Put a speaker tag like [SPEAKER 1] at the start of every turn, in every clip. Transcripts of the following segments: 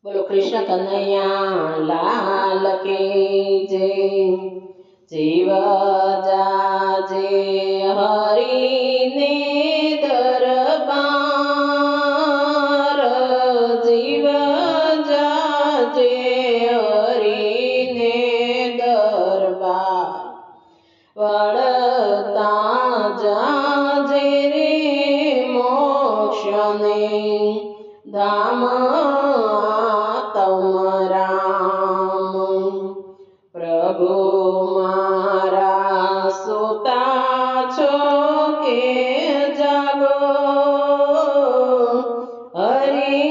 [SPEAKER 1] બોલો કૃષ્ણ કનૈયા લાલ કે જય। જીવ જાજે હરિને દરબાર, જીવ જાજે હરિને દરબાર, વળતા જાજે રે મોક્ષને ધામ રામ। પ્રભુ મારા સુતા છો કે જાગો, હરિ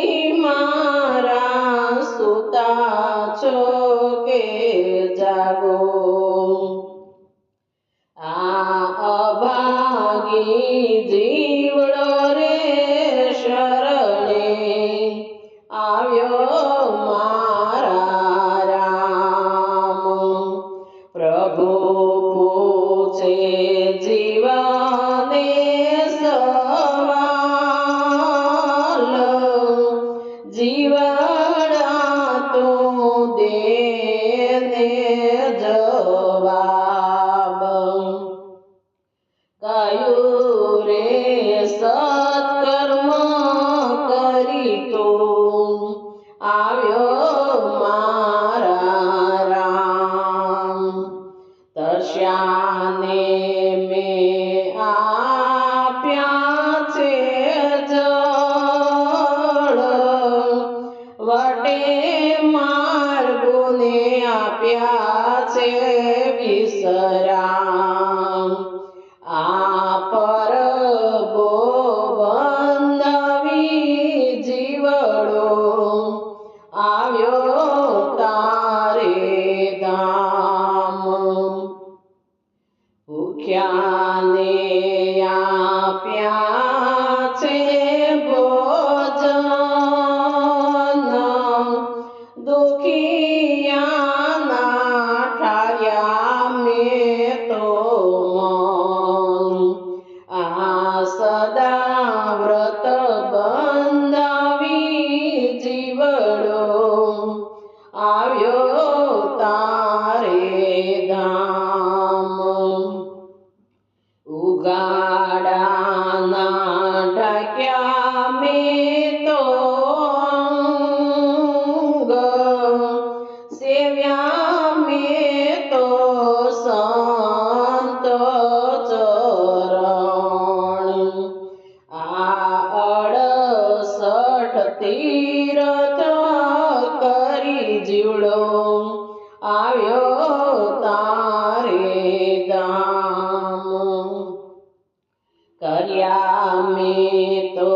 [SPEAKER 1] મારા સુતા છો કે જાગો। આ અભાગી જીવડો રે શરણે આવ્યો મારા રામ। પ્રભુ પૂછે જીવને સવાલ, જીવડા તું દેને જવાબ। કયું રે સત્કર્મ કરી તો આવ્યો મારા રામ। તસ્યાને મેં આપ્યા છે જળ, વટે માર્ગોને આપ્યા છે વિશ્રામ। આ પરબો બંધાવી જીવડો આવ્યો તારે ધામ। ભૂખ્યાને આપ્યા છે ભોજન, દુખિયાના ઠાર્યા મેં તો મન। આ સદા વ્રત બંધાવી જીવડો આવ્યો તારે ધામ। ઉગાડાના ઢાક્યા મેં તો અંગ, સેવ્યા મેં તો સંત ચરણ। આ 68 તીરથ કરી જીવડો આવ્યો તારે ધામ। કર્યા મેં તો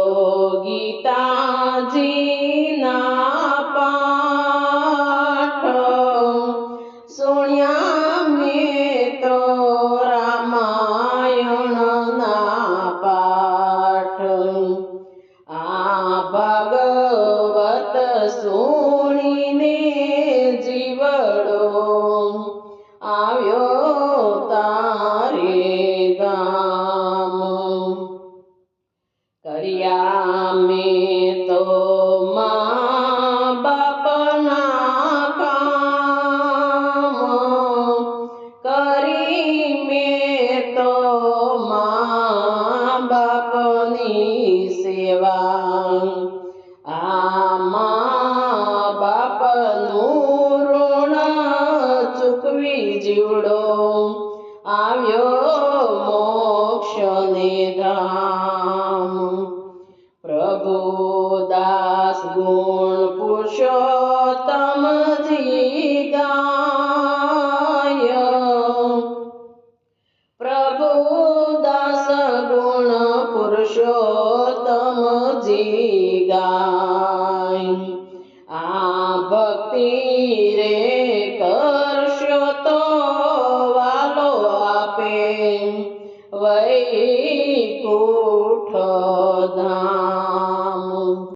[SPEAKER 1] ગીતાજીના પાઠ, સુણ્યા મેં તો રામાયણના પાઠ। આ ભાગવત સુણીને જીવડો આવ્યો તારે ધામ। કર્યા મેં તો મા બાપના કામ, કરી મેં તો મા બાપની સેવા। આ મા બાપનું ઋણ ચૂકવી જીવડો આવ્યો મોક્ષને ધામ। પ્રભુ દાસ ગુણ પુરુષો